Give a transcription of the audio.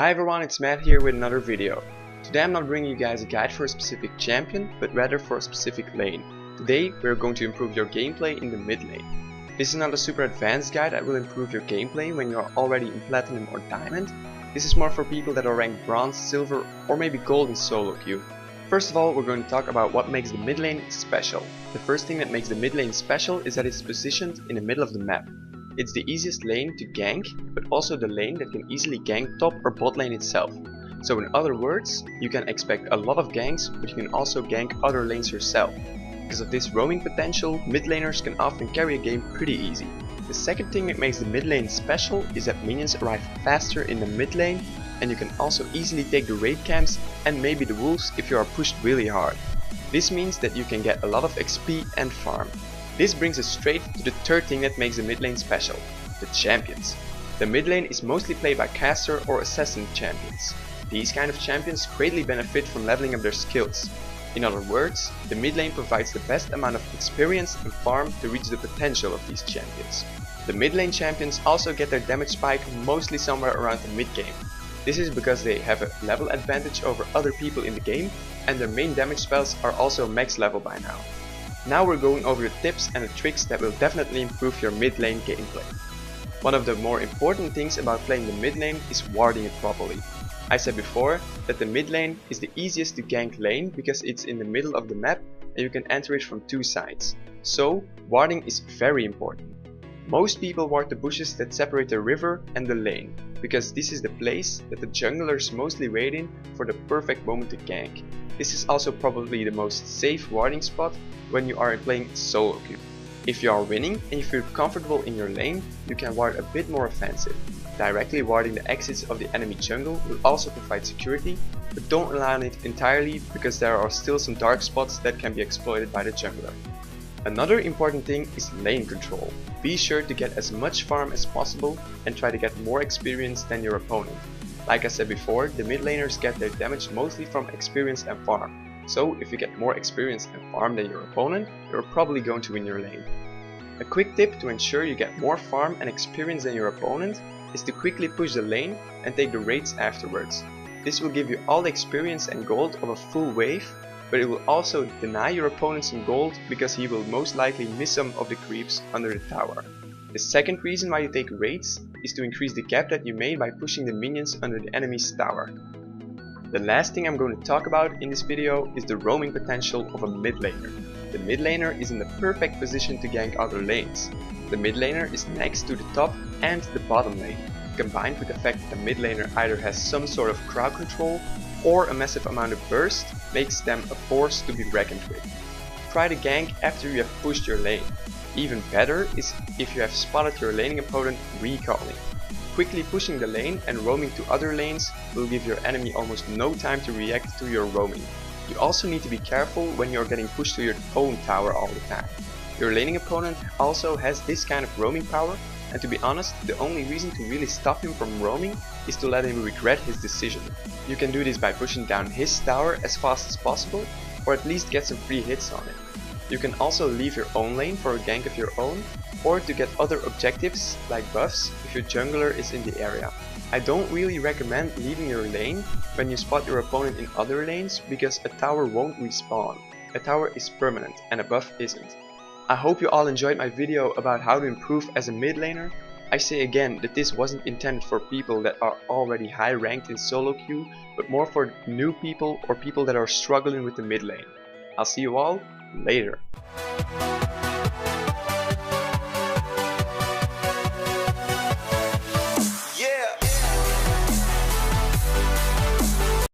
Hi everyone, it's Matt here with another video. Today I'm not bringing you guys a guide for a specific champion, but rather for a specific lane. Today we're going to improve your gameplay in the mid lane. This is not a super advanced guide that will improve your gameplay when you're already in Platinum or Diamond. This is more for people that are ranked Bronze, Silver or maybe Gold in solo queue. First of all, we're going to talk about what makes the mid lane special. The first thing that makes the mid lane special is that it's positioned in the middle of the map. It's the easiest lane to gank, but also the lane that can easily gank top or bot lane itself. So in other words, you can expect a lot of ganks, but you can also gank other lanes yourself. Because of this roaming potential, mid laners can often carry a game pretty easy. The second thing that makes the mid lane special is that minions arrive faster in the mid lane, and you can also easily take the raid camps and maybe the wolves if you are pushed really hard. This means that you can get a lot of XP and farm. This brings us straight to the third thing that makes the mid lane special, the champions. The mid lane is mostly played by caster or assassin champions. These kind of champions greatly benefit from leveling up their skills. In other words, the mid lane provides the best amount of experience and farm to reach the potential of these champions. The mid lane champions also get their damage spike mostly somewhere around the mid game. This is because they have a level advantage over other people in the game, and their main damage spells are also max level by now. Now we're going over the tips and the tricks that will definitely improve your mid lane gameplay. One of the more important things about playing the mid lane is warding it properly. I said before that the mid lane is the easiest to gank lane because it's in the middle of the map and you can enter it from two sides. So warding is very important. Most people ward the bushes that separate the river and the lane, because this is the place that the junglers mostly wait in for the perfect moment to gank. This is also probably the most safe warding spot when you are playing solo queue. If you are winning and you feel comfortable in your lane, you can ward a bit more offensive. Directly warding the exits of the enemy jungle will also provide security, but don't rely on it entirely because there are still some dark spots that can be exploited by the jungler. Another important thing is lane control. Be sure to get as much farm as possible and try to get more experience than your opponent. Like I said before, the mid laners get their damage mostly from experience and farm. So if you get more experience and farm than your opponent, you're probably going to win your lane. A quick tip to ensure you get more farm and experience than your opponent is to quickly push the lane and take the raids afterwards. This will give you all the experience and gold of a full wave, but it will also deny your opponent some gold because he will most likely miss some of the creeps under the tower. The second reason why you take raids is to increase the gap that you made by pushing the minions under the enemy's tower. The last thing I'm going to talk about in this video is the roaming potential of a mid laner. The mid laner is in the perfect position to gank other lanes. The mid laner is next to the top and the bottom lane, combined with the fact that the mid laner either has some sort of crowd control or a massive amount of burst makes them a force to be reckoned with. Try to gank after you have pushed your lane. Even better is if you have spotted your laning opponent recalling. Quickly pushing the lane and roaming to other lanes will give your enemy almost no time to react to your roaming. You also need to be careful when you're getting pushed to your own tower all the time. Your laning opponent also has this kind of roaming power, and to be honest, the only reason to really stop him from roaming is to let him regret his decision. You can do this by pushing down his tower as fast as possible, or at least get some free hits on it. You can also leave your own lane for a gank of your own, or to get other objectives like buffs if your jungler is in the area. I don't really recommend leaving your lane when you spot your opponent in other lanes because a tower won't respawn. A tower is permanent and a buff isn't. I hope you all enjoyed my video about how to improve as a mid laner. I say again that this wasn't intended for people that are already high ranked in solo queue, but more for new people or people that are struggling with the mid lane. I'll see you all later.